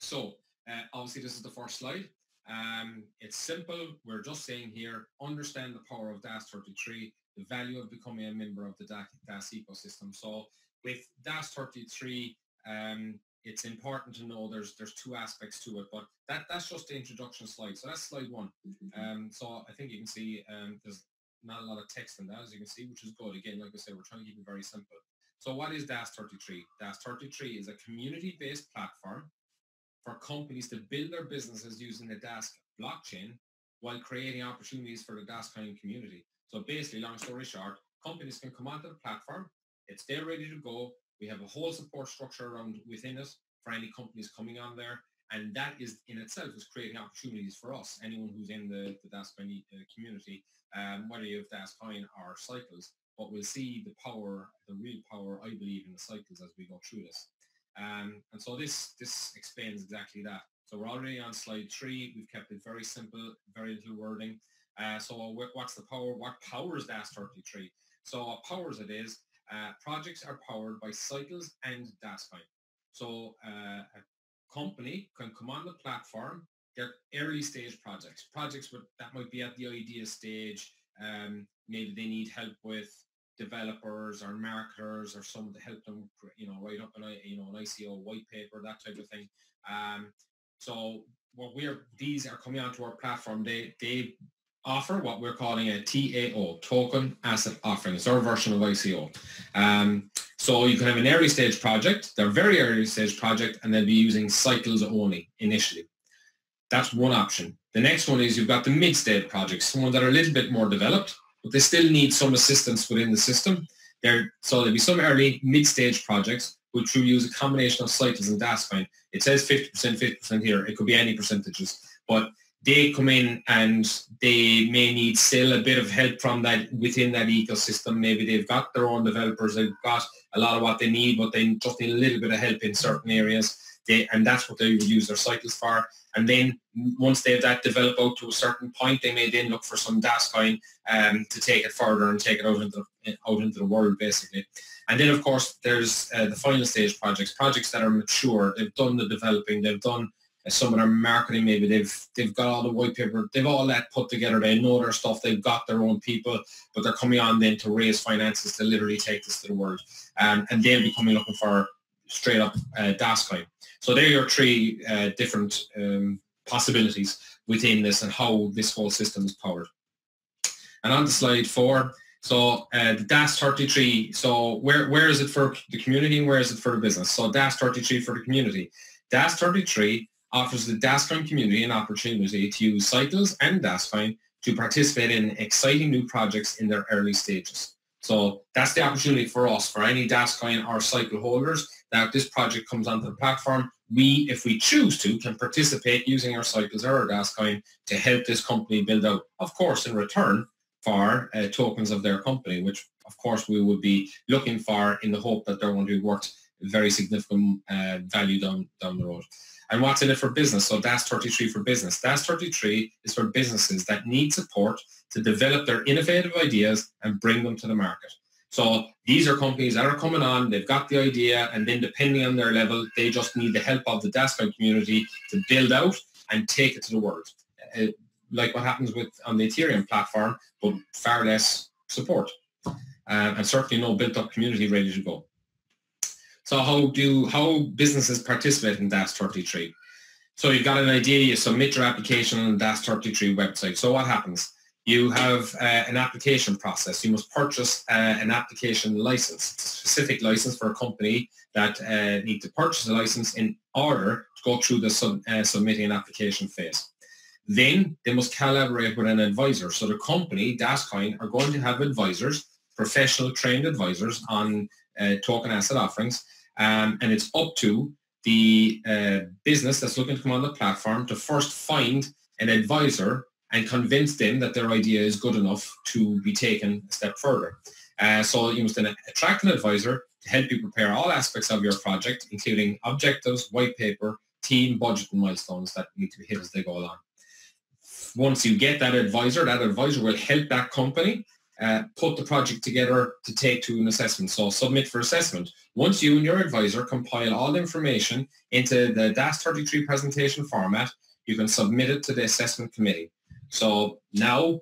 So obviously this is the first slide. It's simple. We're just saying here, understand the power of Das33, the value of becoming a member of the DAS ecosystem. So with Das33, it's important to know there's two aspects to it, but that's just the introduction slide. So that's slide one. So I think you can see there's not a lot of text in that, as you can see, which is good. Again, like I said, we're trying to keep it very simple. So what is Das33? Das33 is a community-based platform for companies to build their businesses using the Dask blockchain while creating opportunities for the Dascoin community. So basically, long story short, companies can come onto the platform. It's there ready to go. We have a whole support structure around within it for any companies coming on there. And that is in itself is creating opportunities for us, anyone who's in the Dascoin community, whether you have Dascoin or cycles. But we'll see the power, the real power, I believe, in the cycles as we go through this. And so this explains exactly that. So we're already on slide 3. We've kept it very simple, very little wording. So what's the power? What powers Das33? So what powers it is, projects are powered by cycles and Dascoin. So a company can come on the platform. They're early stage projects that might be at the idea stage. Maybe they need help with developers or marketers or someone to help them, write up an ICO white paper, that type of thing. So these are coming onto our platform. They offer what we're calling a TAO, token asset offering. It's our version of ICO. So you can have an early stage project. They're very early stage project, and they'll be using cycles only initially. That's one option. The next one is you've got the mid-stage projects, someone that are a little bit more developed, but they still need some assistance within the system. So there'll be some early mid-stage projects which will use a combination of cycles and Dascoin. It says 50%, 50% here. It could be any percentages, but they come in and they may need still a bit of help from that within that ecosystem. Maybe they've got their own developers. They've got a lot of what they need, but they just need a little bit of help in certain areas. And that's what they would use their cycles for. And then once they have that developed out to a certain point, they may then look for some Dascoin to take it further and take it out into the world, basically. And then, of course, there's the final stage projects that are mature. They've done the developing. They've done some of their marketing. Maybe they've got all the white paper. They've all that put together. They know their stuff. They've got their own people, but they're coming on then to raise finances to literally take this to the world. And they'll be coming looking for straight up Dascoin. So there are your 3 different possibilities within this and how this whole system is powered. And on to slide 4. So the Das33, so where is it for the community and where is it for the business? So Das33 for the community. Das33 offers the Dascoin community an opportunity to use cycles and Dascoin to participate in exciting new projects in their early stages. So that's the opportunity for us, for any Dascoin or cycle holders, that this project comes onto the platform. We, if we choose to, can participate using our cycles or our Dascoin to help this company build out, of course, in return for tokens of their company, which, of course, we would be looking for in the hope that they're going to be worth very significant value down the road. And what's in it for business? So Das33 for business. Das33 is for businesses that need support to develop their innovative ideas and bring them to the market. So these are companies that are coming on, they've got the idea, and then depending on their level, they just need the help of the Dascoin community to build out and take it to the world. Like what happens on the Ethereum platform, but far less support. And certainly no built-up community ready to go. So how businesses participate in Das33? So you've got an idea, you submit your application on the Das33 website. So what happens? You have an application process. You must purchase an application license. It's a specific license for a company that need to purchase a license in order to go through the submitting an application phase. Then they must collaborate with an advisor. So the company, Dascoin, are going to have advisors, professional trained advisors on token asset offerings. And it's up to the business that's looking to come on the platform to first find an advisor and convince them that their idea is good enough to be taken a step further. So you must then attract an advisor to help you prepare all aspects of your project, including objectives, white paper, team, budget, and milestones that need to be hit as they go along. Once you get that advisor will help that company put the project together to take to an assessment. So submit for assessment. Once you and your advisor compile all the information into the DAS33 presentation format, you can submit it to the assessment committee. So now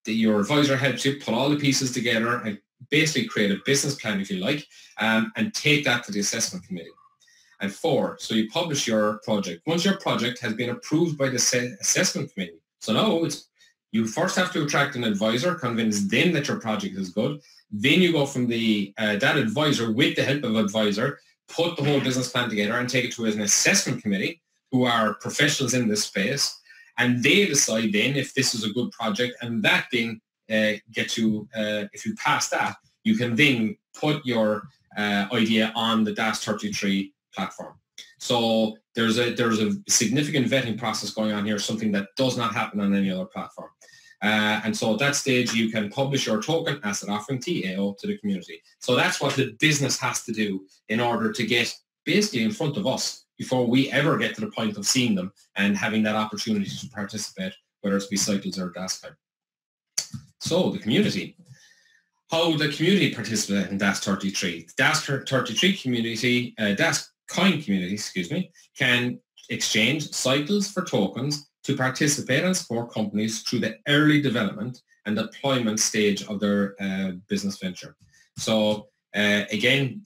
your advisor helps you put all the pieces together and basically create a business plan, if you like, and take that to the assessment committee. And 4, so you publish your project. Once your project has been approved by the assessment committee, so now you first have to attract an advisor, convince them that your project is good. Then you go from that advisor, with the help of advisor, put the whole business plan together and take it to an assessment committee who are professionals in this space. And they decide then if this is a good project, and that then gets you, if you pass that, you can then put your idea on the DAS33 platform. So there's a significant vetting process going on here, something that does not happen on any other platform. And so at that stage, you can publish your token asset offering, TAO, to the community. So that's what the business has to do in order to get basically in front of us before we ever get to the point of seeing them and having that opportunity to participate, whether it's be Cycles or Dascoin. So the community. How the community participate in DAS33. The DAS33 community, Dascoin community, can exchange cycles for tokens to participate and support companies through the early development and deployment stage of their business venture. So again,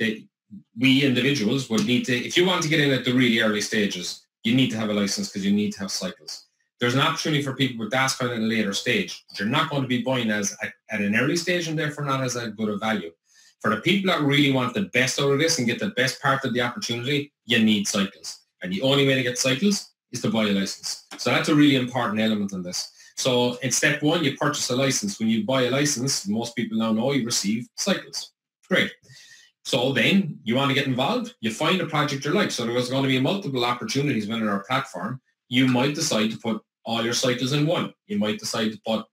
we individuals would need to, if you want to get in at the really early stages, you need to have a license because you need to have cycles. There's an opportunity for people with Dascoin at a later stage. You're not going to be buying at an early stage and therefore not as a good a value. For the people that really want the best out of this and get the best part of the opportunity, you need cycles. And the only way to get cycles is to buy a license. So that's a really important element in this. So in step 1, you purchase a license. When you buy a license, most people now know you receive cycles. Great. So then you want to get involved, you find a project you like. So there's going to be multiple opportunities within our platform. You might decide to put all your cycles in one. You might decide to put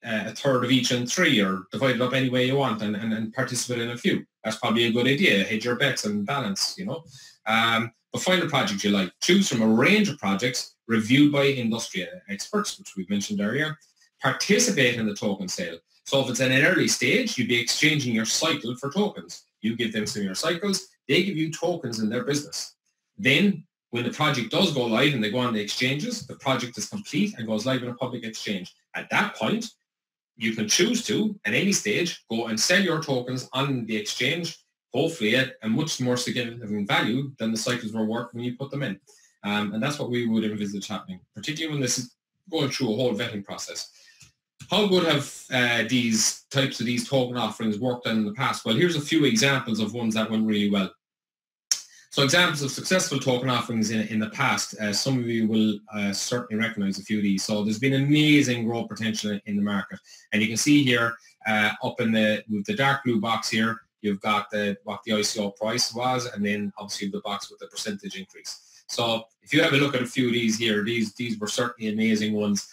a third of each in 3, or divide it up any way you want and participate in a few. That's probably a good idea. Hedge your bets and balance, you know. But find a project you like. Choose from a range of projects reviewed by industry experts, which we've mentioned earlier. Participate in the token sale. So if it's at an early stage, you'd be exchanging your cycle for tokens. You give them some of your cycles, they give you tokens in their business. Then when the project does go live and they go on the exchanges, the project is complete and goes live in a public exchange. At that point, you can choose to, at any stage, go and sell your tokens on the exchange, hopefully at a much more significant value than the cycles were worth when you put them in. And that's what we would envisage happening, particularly when this is going through a whole vetting process. How good have these types of token offerings worked in the past? Well, here's a few examples of ones that went really well. So examples of successful token offerings in the past, some of you will certainly recognize a few of these. So there's been amazing growth potential in the market. And you can see here up in with the dark blue box here, you've got what the ICO price was, and then obviously the box with the percentage increase. So if you have a look at a few of these here, these were certainly amazing ones.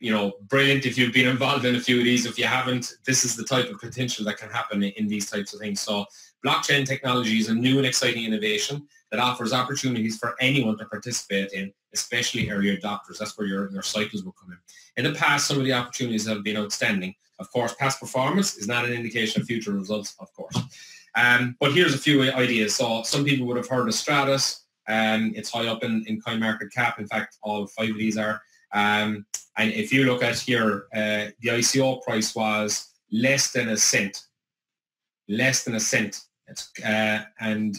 You know, brilliant if you've been involved in a few of these. If you haven't, this is the type of potential that can happen in these types of things. So blockchain technology is a new and exciting innovation that offers opportunities for anyone to participate in, especially early adopters. That's where your cycles will come in. In the past, some of the opportunities have been outstanding. Of course, past performance is not an indication of future results, of course. But here's a few ideas. So some people would have heard of Stratus. It's high up in CoinMarketCap. In fact, all 5 of these are. And if you look at here, the ICO price was less than a cent. And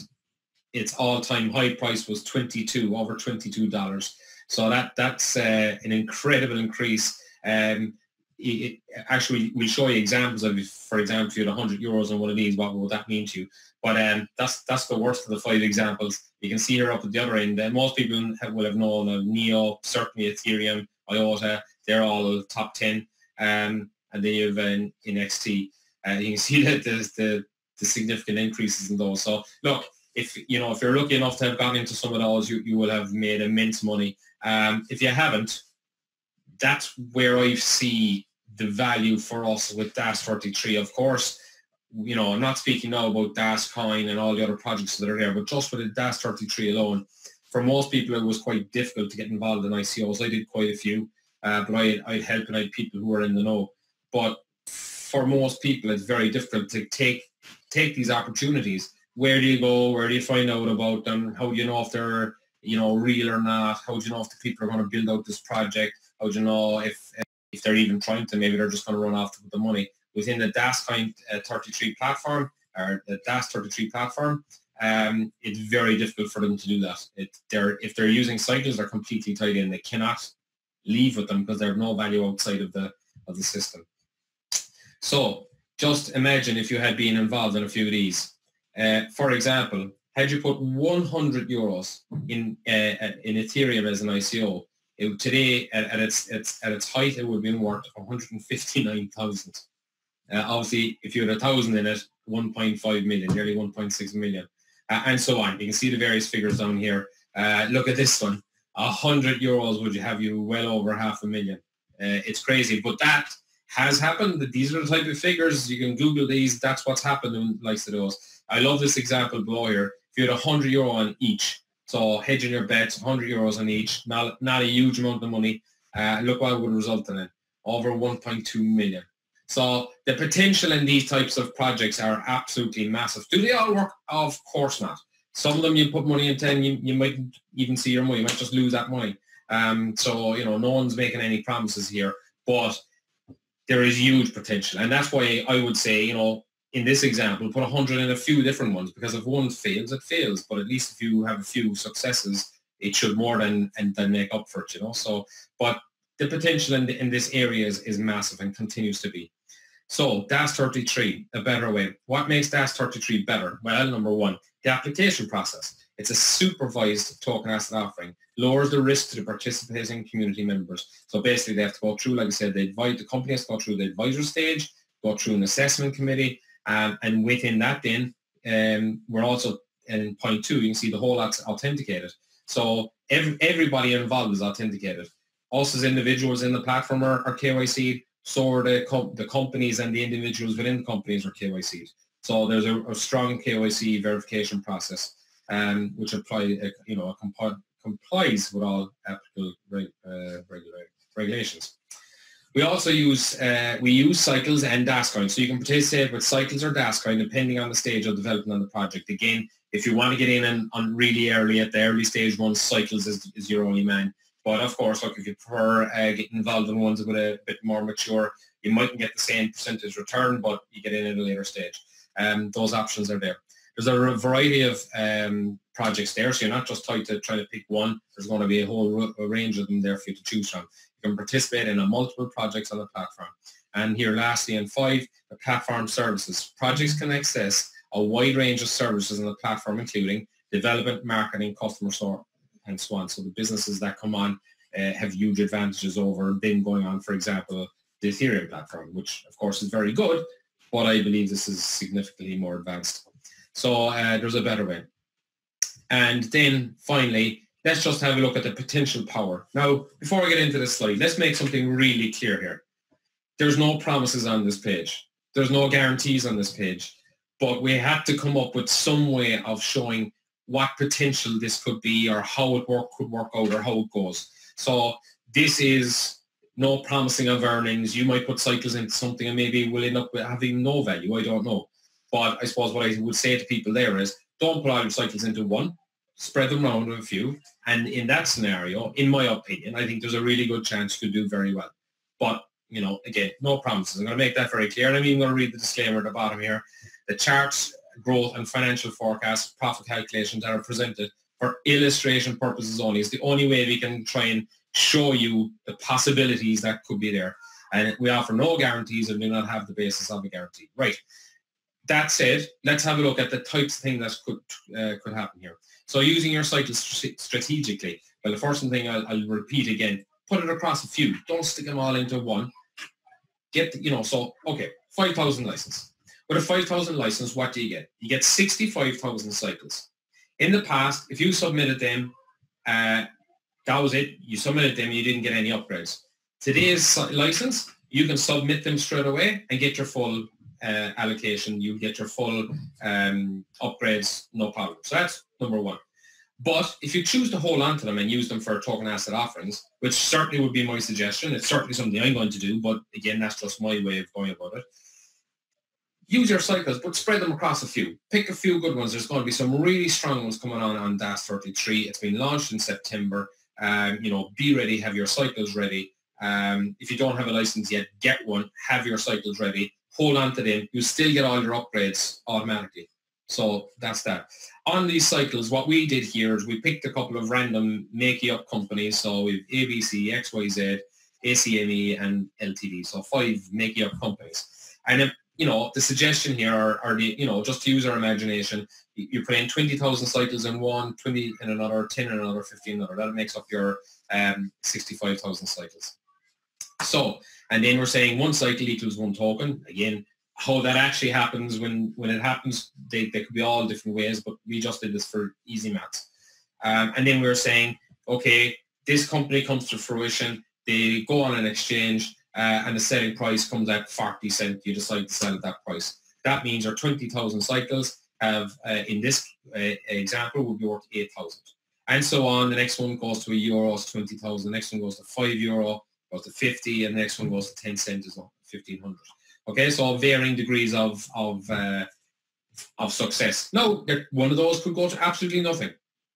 its all-time high price was over $22. So that's an incredible increase. Actually, we'll show you examples of, for example, if you had €100 on one of these, what would that mean to you? But that's the worst of the 5 examples. You can see here up at the other end, most people will have known of Neo, certainly Ethereum, IOTA, they're all top 10. And then you have in XT. You can see that the significant increases in those. So look, if you're lucky enough to have gotten into some of those, you will have made immense money. If you haven't, that's where I see the value for us with DAS33. Of course, I'm not speaking now about Dascoin and all the other projects that are there, but just with the DAS33 alone, for most people it was quite difficult to get involved in ICOs. I did quite a few, but I'd help and I had people who were in the know. but for most people, it's very difficult to take these opportunities. Where do you go? Where do you find out about them? How do you know if they're, real or not? How do you know if the people are going to build out this project? How do you know if they're even trying to? Maybe they're just going to run off with the money. Within the Dascoin 33 platform, or the Das33 platform, it's very difficult for them to do that. If they're using cycles, they're completely tied in. They cannot leave with them because they have no value outside of the system. So just imagine if you had been involved in a few of these. For example, had you put 100 euros in Ethereum as an ICO, today at its height, it would have been worth 159,000. Obviously, if you had 1,000 in it, 1.5 million, nearly 1.6 million, and so on. You can see the various figures down here. Look at this one. 100 euros would have you well over 500,000. It's crazy, but that has happened. These are the type of figures. You can Google these. That's what's happened in likes of those. I love this example below here. If you had 100 euro on each, so hedging your bets, 100 euros on each, not a huge amount of money. Look what it would result in it. Over 1.2 million. So the potential in these types of projects are absolutely massive. Do they all work? Of course not. Some of them you put money into and you might even see your money. You might just lose that money. So, no one's making any promises here, but there is huge potential. And that's why I would say, in this example, put 100 in a few different ones, because if one fails, it fails. But at least if you have a few successes, it should more than make up for it, So, but the potential in this area is massive and continues to be. So Das33, a better way. What makes Das33 better? Well, number one, the application process. It's a supervised token asset offering, lowers the risk to the participating community members. So basically they have to go through, like I said, the company has to go through the advisor stage, go through an assessment committee, and within that then, we're also in point 2, you can see the whole lot's authenticated. So everybody involved is authenticated. Us as individuals in the platform are KYC'd, so are the companies and the individuals within the companies are KYC'd. So there's a strong KYC verification process, which complies with all applicable regulations. We also use cycles and Dascoin, so you can participate with cycles or Dascoin depending on the stage of development on the project. Again, if you want to get in on really early at the early stage ones, cycles is your only man. But of course, look, if you prefer getting involved in ones with a bit more mature, you mightn't get the same percentage return, but you get in at a later stage. Those options are there. There's a variety of projects there, so you're not just tied to trying to pick one. There's going to be a whole range of them there for you to choose from. You can participate in multiple projects on the platform. And here lastly, in 5, the platform services. Projects can access a wide range of services on the platform, including development, marketing, customer support, and so on. So the businesses that come on have huge advantages over them going on, for example, the Ethereum platform, which of course is very good, but I believe this is significantly more advanced. So there's a better way. And then finally, let's just have a look at the potential power. Now, before I get into this slide, let's make something really clear here. There's no promises on this page. There's no guarantees on this page, but we have to come up with some way of showing what potential this could be, or how it could work out, or how it goes. So this is no promising of earnings. You might put cycles into something and maybe we'll end up with having no value. I don't know. But I suppose what I would say to people there is, don't put all your cycles into one, spread them around with a few. And in that scenario, in my opinion, I think there's a really good chance you could do very well. But, again, no promises. I'm going to make that very clear. And I'm even going to read the disclaimer at the bottom here. The charts, growth and financial forecasts, profit calculations that are presented for illustration purposes only. It's the only way we can try and show you the possibilities that could be there. And we offer no guarantees and do not have the basis of a guarantee. Right. That said, let's have a look at the types of things that could happen here. So using your cycles strategically. Well, the first thing I'll repeat again, put it across a few. Don't stick them all into one. Get, okay, 5,000 license. With a 5,000 license, what do you get? You get 65,000 cycles. In the past, if you submitted them, that was it. You submitted them, you didn't get any upgrades. Today's license, you can submit them straight away and get your full allocation. You get your full upgrades, no problem. So that's number one. But if you choose to hold on to them and use them for token asset offerings, which certainly would be my suggestion, it's certainly something I'm going to do, but again, that's just my way of going about it. Use your cycles, but spread them across a few. Pick a few good ones. There's going to be some really strong ones coming on Das33. It's been launched in September. Be ready, have your cycles ready. If you don't have a license yet, get one, have your cycles ready. Hold on to them. You'll still get all your upgrades automatically. So that's that. On these cycles, what we did here is we picked a couple of random make-up companies. So we've ABC, XYZ, ACME, and LTD. So 5 make-up companies. And then, the suggestion here are just to use our imagination. You put in 20,000 cycles in one, 20 in another, 10 in another, 15 in another. That makes up your 65,000 cycles. So, and then we're saying one cycle equals one token. Again, how that actually happens when it happens, they could be all different ways, but we just did this for easy maths. And then we're saying, okay, this company comes to fruition, they go on an exchange, and the selling price comes at 40 cents, you decide to sell at that price. That means your 20,000 cycles have, in this example, would be worth 8,000. And so on, the next one goes to €1, so 20,000, the next one goes to €5, goes to 50, and the next one goes to 10 cents, is 1,500. Okay, so varying degrees of success. Now, one of those could go to absolutely nothing.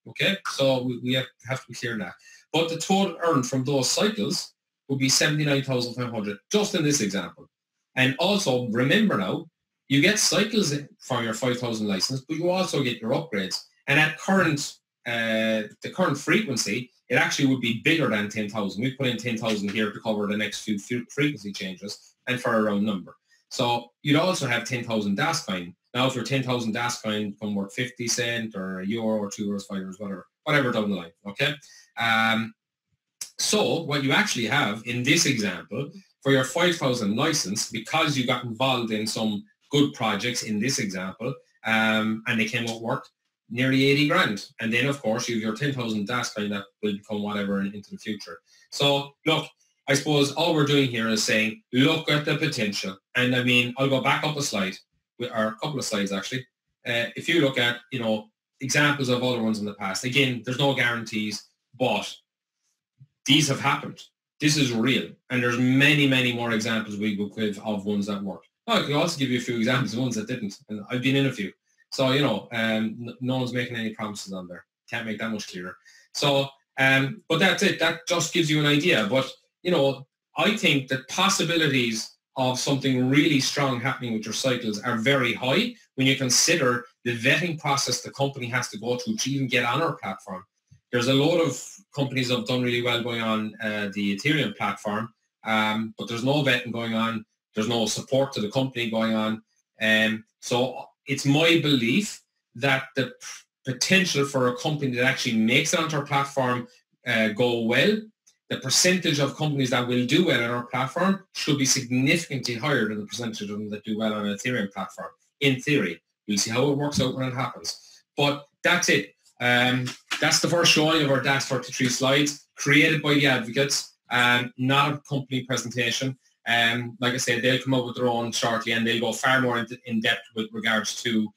Okay, so we have to be clear on that. But the total earned from those cycles would be 79,500, just in this example. And also, remember now, you get cycles from your 5,000 license, but you also get your upgrades. And at the current frequency, it actually would be bigger than 10,000. We put in 10,000 here to cover the next few frequency changes and for a round number. So you'd also have 10,000 Dascoin. Now, if your 10,000 Dascoin come worth 50 cents or €1 or €2, €5, whatever down the line, okay? So what you actually have in this example, for your 5,000 license, because you got involved in some good projects in this example, and they came out work, nearly 80 grand. And then, of course, you have your 10,000 Dascoin that will become whatever into the future. So, look, I suppose all we're doing here is saying, look at the potential. And I mean, I'll go back up a slide, or a couple of slides actually. If you look at, examples of other ones in the past, again, there's no guarantees, but these have happened. This is real. And there's many, many more examples we could give of ones that worked. I could also give you a few examples of ones that didn't. And I've been in a few. So, no one's making any promises on there. Can't make that much clearer. So, but that's it. That just gives you an idea. But, I think the possibilities of something really strong happening with your cycles are very high when you consider the vetting process the company has to go through to even get on our platform. There's a lot of companies that have done really well going on the Ethereum platform, but there's no vetting going on. There's no support to the company going on. So it's my belief that the potential for a company that actually makes it onto our platform go well, the percentage of companies that will do well on our platform should be significantly higher than the percentage of them that do well on an Ethereum platform. In theory, we'll see how it works out when it happens. But that's it. That's the first showing of our Das33 slides, created by the advocates, not a company presentation. Like I said, they'll come up with their own shortly, and they'll go far more in depth with regards to